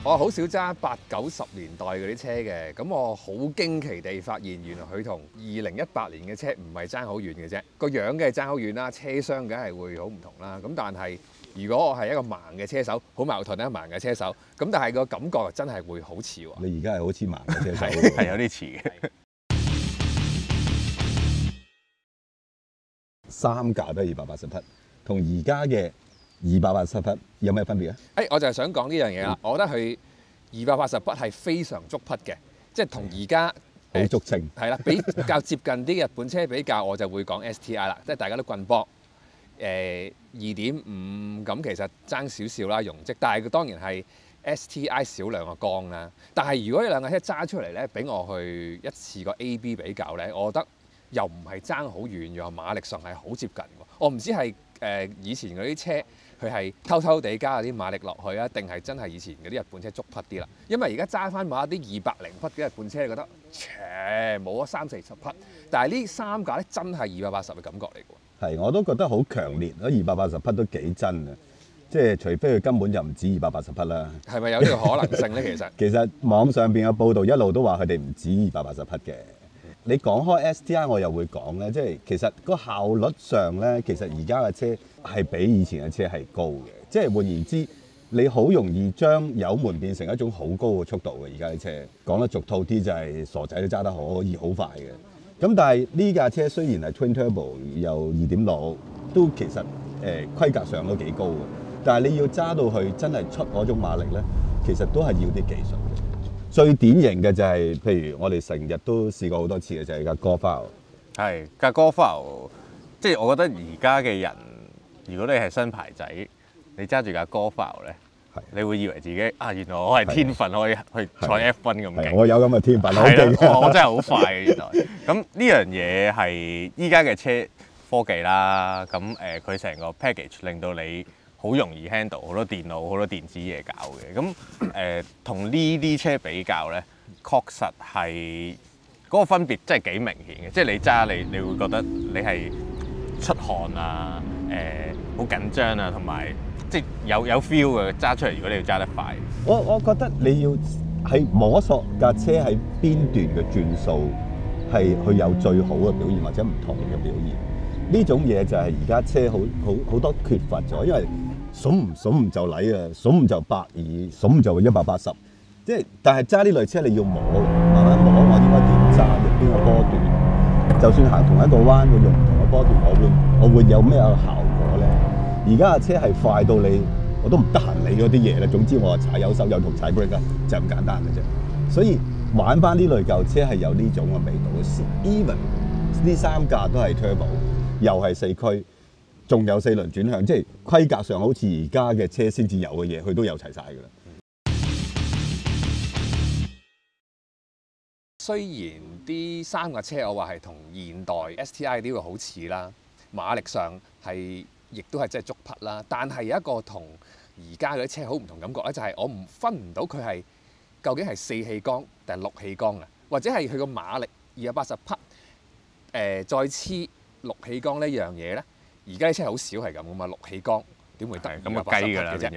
我好少揸8、90年代嗰啲車嘅，咁我好驚奇地發現，原來佢同2018年嘅車唔係爭好遠嘅啫。個樣嘅係爭好遠啦，車廂梗係會好唔同啦。咁但係如果我係一個盲嘅車手，好矛盾啦，盲嘅車手。咁但係個感覺真係會好似喎。你而家係好似盲嘅車手，係有啲似嘅。三架都係280匹，同而家嘅280匹有咩分別啊？我就係想講呢樣嘢啦。我覺得佢280匹係非常足匹嘅，即係同而家好足稱。係啦，比較接近啲日本車比較，我就會講 STI 啦，即係大家都棍波。2.5咁其實爭少少啦容積，但係佢當然係 STI 少兩個缸啦。但係如果呢兩架車揸出嚟咧，俾我去一次個 A/B 比較咧，我覺得又唔係爭好遠，又馬力上係好接近喎。我唔知係以前嗰啲車佢係偷偷地加啲馬力落去啊，定係真係以前嗰啲日本車足匹啲啦？因為而家揸翻某一啲200零匹嘅日本車，你覺得冇咗30-40匹，但係呢三架咧真係280嘅感覺嚟㗎。係，我都覺得好強烈，嗰280匹都幾真啊！即係除非佢根本就唔止280匹啦。係咪有呢個可能性咧？其實網上邊嘅報道一路都話佢哋唔止280匹嘅。你講開 STI， 我又會講咧，即係其實個效率上咧，其實而家嘅車係比以前嘅車係高嘅。即係換言之，你好容易將油門變成一種好高嘅速度嘅。而家啲車講得俗套啲就係傻仔都揸得可以好快嘅。咁但係呢架車雖然係 Twin Turbo 又2.6，都其實規格上都幾高嘅。但係你要揸到去真係出嗰種馬力咧，其實都係要啲技術嘅。最典型嘅就係、譬如我哋成日都試過好多次嘅就係架 Golf。係架 Golf，即係我覺得而家嘅人，如果你係新牌仔，你揸住架 Golf 咧，你會以為自己原來我係天分可以去賽 F1 咁勁。我有咁嘅天分，好勁！我真係好快嘅原來。咁呢樣嘢係依家嘅車科技啦，咁佢成個 package 令到你好容易 handle 好多電腦、好多電子嘢搞嘅。咁同呢啲車比較咧，確實係嗰個分別真係幾明顯嘅。即係你揸你會覺得你係出汗啊，好緊張啊，同埋即係有 feel 嘅揸出嚟。如果你要揸得快，我覺得你要係摸索架車喺邊段嘅轉數係佢有最好嘅表現或者唔同嘅表現。呢種嘢就係而家車好多缺乏咗，因為數唔就禮啊，數唔就120，數唔就180。即係但係揸呢類車你要摸，慢慢摸我應該點揸，用邊個波段。就算行同一個彎，我用唔同嘅波段，我會有咩效果咧？而家嘅車係快到你我都唔得閒理嗰啲嘢啦。總之我踩油手有同踩 brake 啊，就咁簡單嘅啫。所以玩翻呢類舊車係有呢種嘅味道嘅。Even 呢三架都係 turbo， 又係4驅，仲有4輪轉向，即係規格上好似而家嘅車先至有嘅嘢，佢都有齊晒㗎啦。雖然啲三架車我話係同現代 STI 啲會好似啦，馬力上係亦都係真係足匹啦，但係有一個同而家嗰啲車好唔同感覺咧，就係我唔分唔到佢係究竟係4氣缸定係6氣缸啊，或者係佢個馬力280匹再黐6氣缸呢樣嘢咧，而家啲車好少係咁噶嘛，6氣缸點會得咁嘅雞㗎啦啫。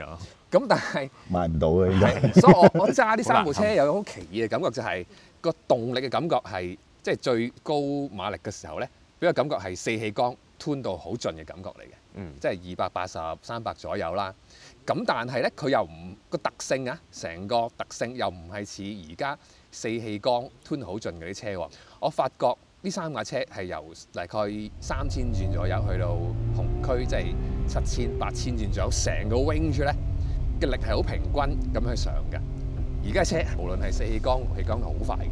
咁但係買唔到嘅應該。所以我揸呢3部車有好奇異嘅感覺，就係個動力嘅感覺係即係最高馬力嘅時候咧，俾個感覺係4氣缸 tune 到好盡嘅感覺嚟嘅，即係280、300左右啦。咁但係咧，佢又唔個特性啊，成個特性又唔係似而家4氣缸 tune 好盡嗰啲車喎。我發覺呢3架車係由大概3000轉左右去到紅區，即係7000、8000轉左右，成個 range 咧嘅力係好平均咁去上嘅。而家車無論係4氣缸、6氣缸都好快嘅，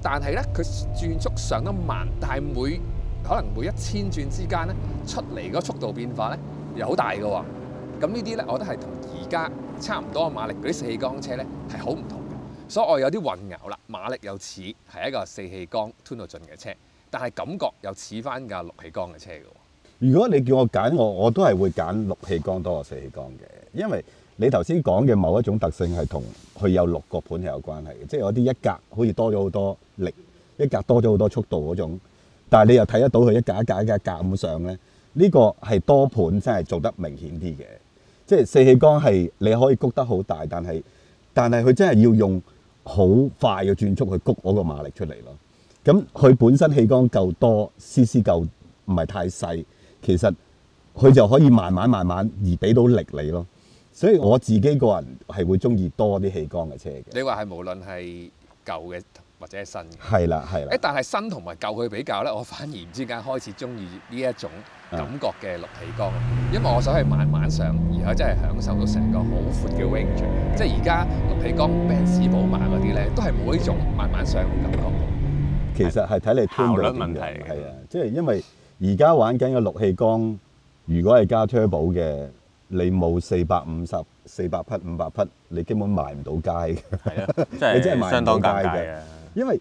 但係咧佢轉速上得慢，但係可能每1000轉之間咧出嚟嗰速度變化咧又好大嘅喎。咁呢啲咧，我覺得係同而家差唔多馬力嗰啲4氣缸車咧係好唔同嘅，所以我有啲混淆啦。馬力又似係一個4氣缸 tune 到盡嘅車，但係感覺又似翻架6氣缸嘅車嘅喎。如果你叫我揀，我都係會揀6氣缸多過4氣缸嘅，因為你頭先講嘅某一種特性係同佢有6個盤係有關係嘅，即係有啲一格好似多咗好多力，一格多咗好多速度嗰種，但係你又睇得到佢一格一格一格咁上咧，呢個係多盤真係做得明顯啲嘅。即係4氣缸係你可以谷得好大，但係但係佢真係要用好快嘅轉速去谷嗰個馬力出嚟咯。咁佢本身氣缸夠多，CC 夠唔係太細，其實佢就可以慢慢而俾到力你咯。所以我自己個人係會中意多啲氣缸嘅車嘅。你話係無論係舊嘅或者係新嘅，係啦。但係新同埋舊去比較咧，我反而唔知點解開始中意呢一種感覺嘅六氣缸，因為我想去慢慢上，而家真係享受到成個好闊嘅 range。即係而家六氣缸、Benz、寶馬嗰啲咧，都係冇呢種慢慢上嘅感覺。其實係睇你效率問題嘅，係啊，即係因為而家玩緊嘅六氣缸，如果係加 turbo 嘅。你冇450、400匹、500匹，你根本賣唔到街嘅。係啊，你真係賣唔到街嘅。因為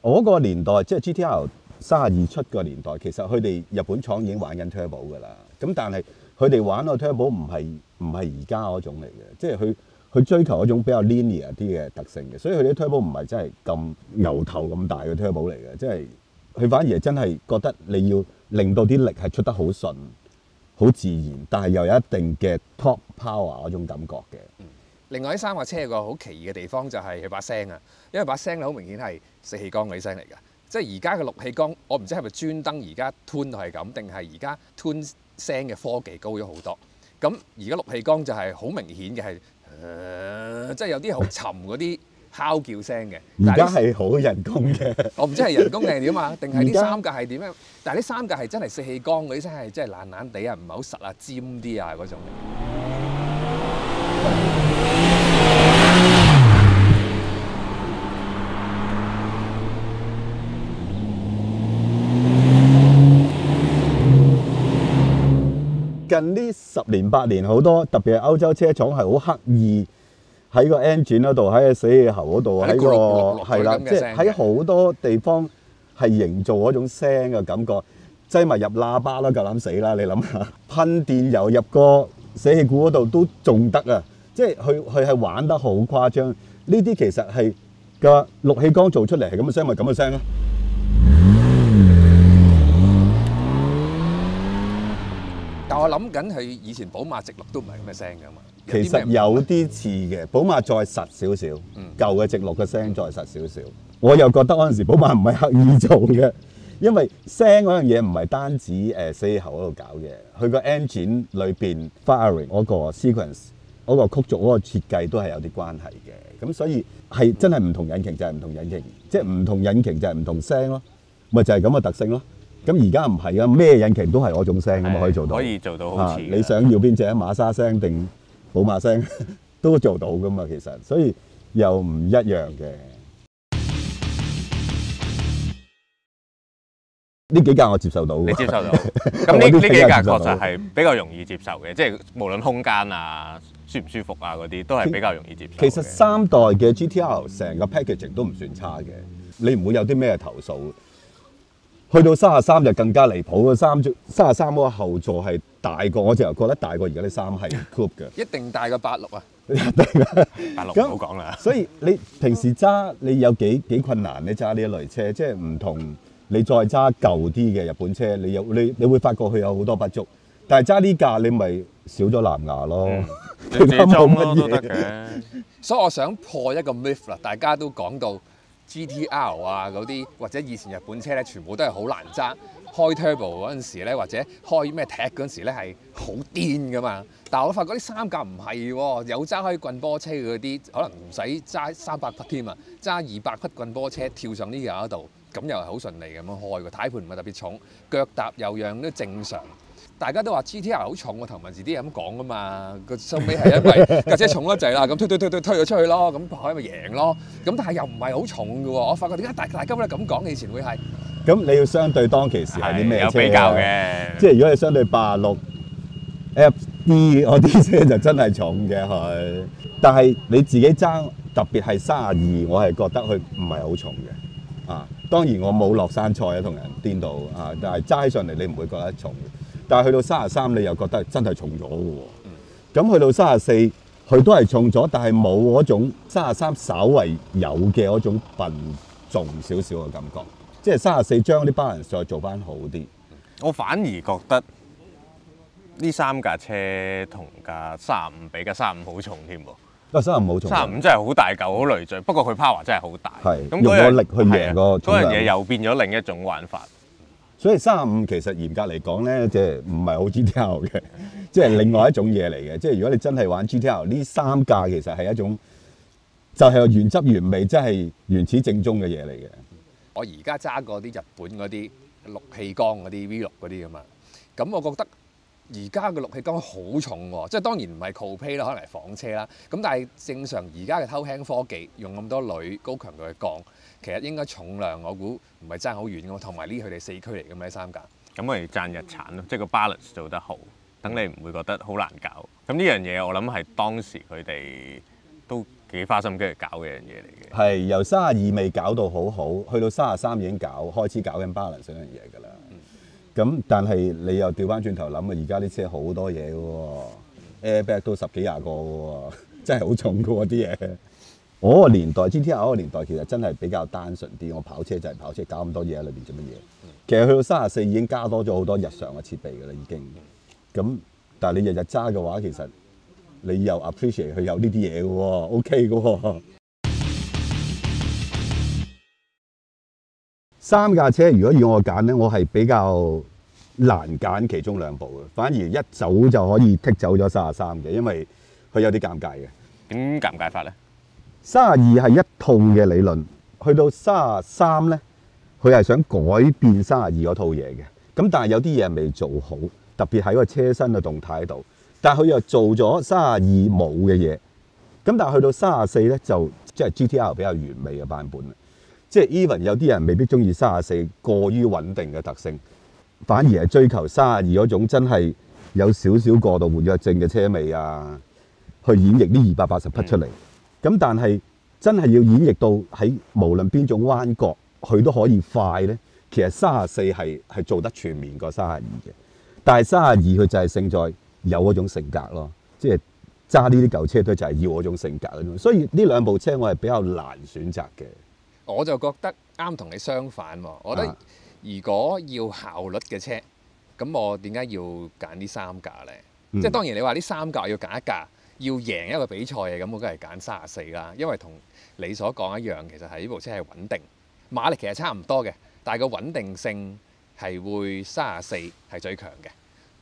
我個年代即係 GTR 32出個年代，其實佢哋日本廠已經玩緊 turbo 㗎啦。咁但係佢哋玩個 turbo 唔係而家嗰種嚟嘅，即係佢追求一種比較 linear 啲嘅特性嘅，所以佢啲 turbo 唔係真係咁牛頭咁大嘅 turbo 嚟嘅，即係佢反而係真係覺得你要令到啲力係出得好順。好自然，但係又有一定嘅 top power 嗰種感覺嘅。另外呢三架車有個好奇異嘅地方就係佢把聲啊，因為把聲咧好明顯係四氣缸嗰啲聲嚟㗎。即係而家嘅六氣缸，我唔知係咪專登而家 tune 到係咁，定係而家 tune 聲嘅科技高咗好多。咁而家六氣缸就係好明顯嘅係，即係有啲好沉嗰啲敲叫聲嘅。而家係好人工嘅，我唔知係人工定係點啊？定係呢三架係點樣？但係呢三架係真係四氣缸嗰啲聲係真係爛爛地啊，唔係好實啊、尖啲啊嗰種。近呢10年8年，好多特別係歐洲車廠係好刻意喺個 engine 嗰度，喺個死氣喉嗰度，喺個係啦，即係喺好多地方係營造嗰種聲嘅感覺，擠埋入喇叭啦，夠膽死啦！你諗下，噴電油入個死氣鼓嗰度都仲得啊！即係佢係玩得好誇張。呢啲其實係個六氣缸做出嚟係咁嘅聲，咪咁嘅聲咯。但我諗緊佢以前寶馬直六都唔係咁嘅聲㗎嘛。其實有啲似嘅，寶馬再實少少，舊嘅直六嘅聲再實少少。我又覺得嗰陣時寶馬唔係刻意做嘅，因為聲嗰樣嘢唔係單止死氣喉嗰度搞嘅，佢個 engine 裏邊 firing 嗰個 sequence 嗰個曲軸嗰個設計都係有啲關係嘅。咁所以係真係唔同引擎就係唔同引擎，即係唔同引擎就係唔同聲咯，咪就係咁嘅特性咯。咁而家唔係啊，咩引擎都係嗰種聲咁啊，可以做到。可以做到好似你想要邊隻馬莎聲定寶馬聲都做到噶嘛，其實，所以又唔一樣嘅。呢幾架我接受到，你接受到。咁呢幾架確實係比較容易接受嘅，即係無論空間啊、舒唔舒服啊嗰啲，都係比較容易接受。其實3代嘅 GTR 成個 packaging 都唔算差嘅，你唔會有啲咩投訴。去到33就更加離譜嘅，33嗰個後座係大過，我直頭覺得大過而家啲3係 coupe 嘅，一定大過86啊！86唔好講啦。所以你平時揸你有幾困難咧？揸呢一類車，即係唔同你再揸舊啲嘅日本車，你會發覺佢有好多不足。但係揸呢架你咪少咗藍牙咯，其他冇乜嘢都得嘅。所以我想破一個 myth 啦，大家都講到。GTR 啊嗰啲或者以前日本車咧，全部都係好難揸。開 turbo 嗰陣時咧，或者開咩 tech 嗰陣時咧係好癲噶嘛。但係我發覺呢三架唔係喎，有揸開棍波車嗰啲，可能唔使揸300匹添啊，揸200匹棍波車跳上呢架度，咁又係好順利咁樣開喎。軚盤唔係特別重，腳踏有樣都正常。大家都話 GTR 好重喎，頭文字 D 咁講噶嘛，個收尾係因為架車重得滯啦，咁推咗出去咯，咁跑咪贏咯。咁但係又唔係好重嘅喎，我發覺點解大家都咁講，以前會係。咁你要相對當其時係啲咩車？有比較嘅。即係如果你相對86 FD 嗰啲車就真係重嘅佢，但係你自己揸特別係32，我係覺得佢唔係好重嘅。啊，當然我冇落山賽啊，同人顛到啊，但係揸起上嚟你唔會覺得重。但係去到33，你又覺得真係重咗嘅喎。咁去到34，佢都係重咗，但係冇嗰種33稍為有嘅嗰種笨重少少嘅感覺。即係34將啲 balance 再做翻好啲。我反而覺得呢3架車同架35比架35好重添喎。35好重。35真係好大嚿，好累贅。不過佢 power 真係好大。係用個力去贏個重量。嗰樣嘢又變咗另一種玩法。所以35其實嚴格嚟講咧，即係唔係好 GTR 嘅，即係另外一種嘢嚟嘅。即係如果你真係玩 GTR，呢3架其實係一種就係原汁原味，真係原始正宗嘅嘢嚟嘅。我而家揸過啲日本嗰啲6氣缸嗰啲 V6嗰啲㗎嘛，咁我覺得而家嘅6氣缸好重喎，即係當然唔係 Coupe 啦，可能係房車啦。咁但係正常而家嘅偷輕科技，用咁多鋁高強度嘅鋼，其實應該重量我估唔係爭好遠㗎嘛。同埋呢佢哋4驅嚟㗎嘛，呢3架。咁我哋賺日產咯，即係個 balance 做得好，等你唔會覺得好難搞。咁呢樣嘢我諗係當時佢哋都幾花心機去搞嘅樣嘢嚟嘅。係由32未搞到好好，去到33已經開始搞緊 balance 嗰樣嘢㗎啦。咁但係你又調翻轉頭諗啊，而家啲車好多嘢嘅喎 ，airbag 都10幾20個嘅喎，真係好重嘅喎啲嘢。我個年代 GTR 嗰個年代其實真係比較單純啲，我跑車就係跑車，搞咁多嘢喺裏邊做乜嘢？其實去到34已經加多咗好多日常嘅設備㗎啦，已經。咁但係你日日揸嘅話，其實你又 appreciate 佢有呢啲嘢嘅喎 ，OK 嘅喎。3架車如果要我揀咧，我係比較難揀其中2部嘅，反而一早就可以剔走咗33嘅，因為佢有啲尷尬嘅。點尷尬法咧？32係一套嘅理論，去到33咧，佢係想改變32嗰套嘢嘅。咁但係有啲嘢未做好，特別喺個車身嘅動態度。但係佢又做咗32冇嘅嘢。咁但係去到34咧，就即係 GTR 比較完美嘅版本啦。即係 even 有啲人未必中意34過於穩定嘅特性，反而係追求32嗰種真係有少少過度活躍症嘅車尾啊，去演繹呢280匹出嚟。咁但係真係要演繹到喺無論邊種彎角，佢都可以快咧。其實34係做得全面過32嘅，但係32佢就係勝在有嗰種性格咯，即係揸呢啲舊車都就係要嗰種性格嗰種。所以呢2部車我係比較難選擇嘅。我就覺得啱同你相反喎，我覺得如果要效率嘅車，咁我點解要揀呢3架呢？即係當然你話呢3架要揀一架要贏一個比賽嘅，咁我梗係揀34啦，因為同你所講一樣，其實係呢部車係穩定，馬力其實差唔多嘅，但係個穩定性係會34係最強嘅。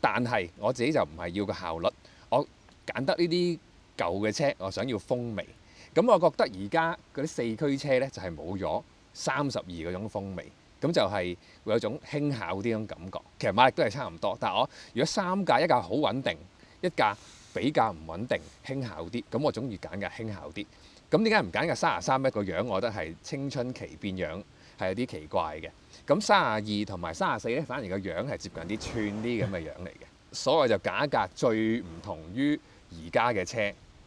但係我自己就唔係要個效率，我揀得呢啲舊嘅車，我想要風味。咁我覺得而家嗰啲4驅車咧就係冇咗32嗰種風味，咁就係會有種輕巧啲種感覺。其實馬力都係差唔多，但係我如果3架，一架好穩定，一架比較唔穩定，輕巧啲，咁我總要揀架輕巧啲。咁點解唔揀架33咧？個樣我覺得係青春期變樣，係有啲奇怪嘅。咁32同埋34咧，反而個樣係接近啲串啲咁嘅樣嚟嘅。所以就揀一架最唔同於而家嘅車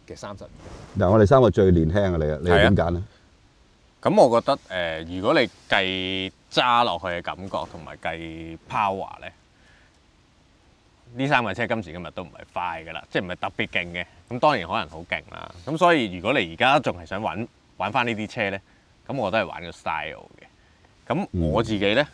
嘅32。嗱，我哋3個最年輕嘅你點揀咧？咁我覺得如果你計揸落去嘅感覺同埋計 power 咧，呢3架車今時今日都唔係快㗎啦，即係唔係特別勁嘅。咁當然可能好勁啦。咁所以如果你而家仲係想玩翻呢啲車咧，咁我都係玩個 style 嘅。咁我自己咧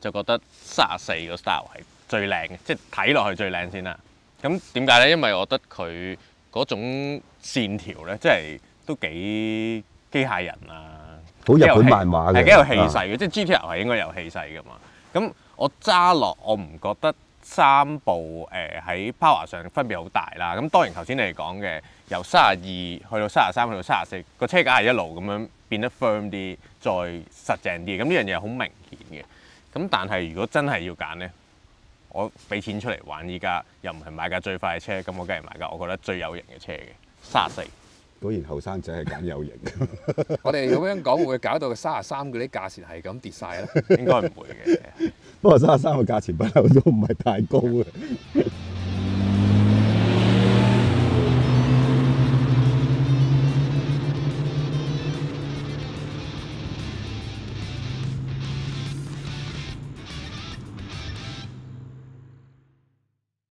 就覺得34個 style 係最靚嘅，即係睇落去最靚先啦。咁點解咧？因為我覺得佢嗰種線條咧，即係都幾機械人啊，好日本漫畫嘅，係幾有氣勢嘅。即係 GTR 係應該有氣勢㗎嘛。咁我揸落，我唔覺得3部喺 power 上分別好大啦。咁當然頭先你哋講嘅由32去到33去到34個車架係一路咁樣變得 firm 啲，再實淨啲。咁呢樣嘢好明顯嘅。咁但係如果真係要揀咧，我俾錢出嚟玩依家，又唔係買架最快嘅車，咁我梗係買架我覺得最有型嘅車嘅34。果然後生仔係揀有型。我哋咁樣講會唔會搞到33嗰啲價錢係咁跌晒咧？應該唔會嘅。不過33個價錢不嬲都唔係太高嘅。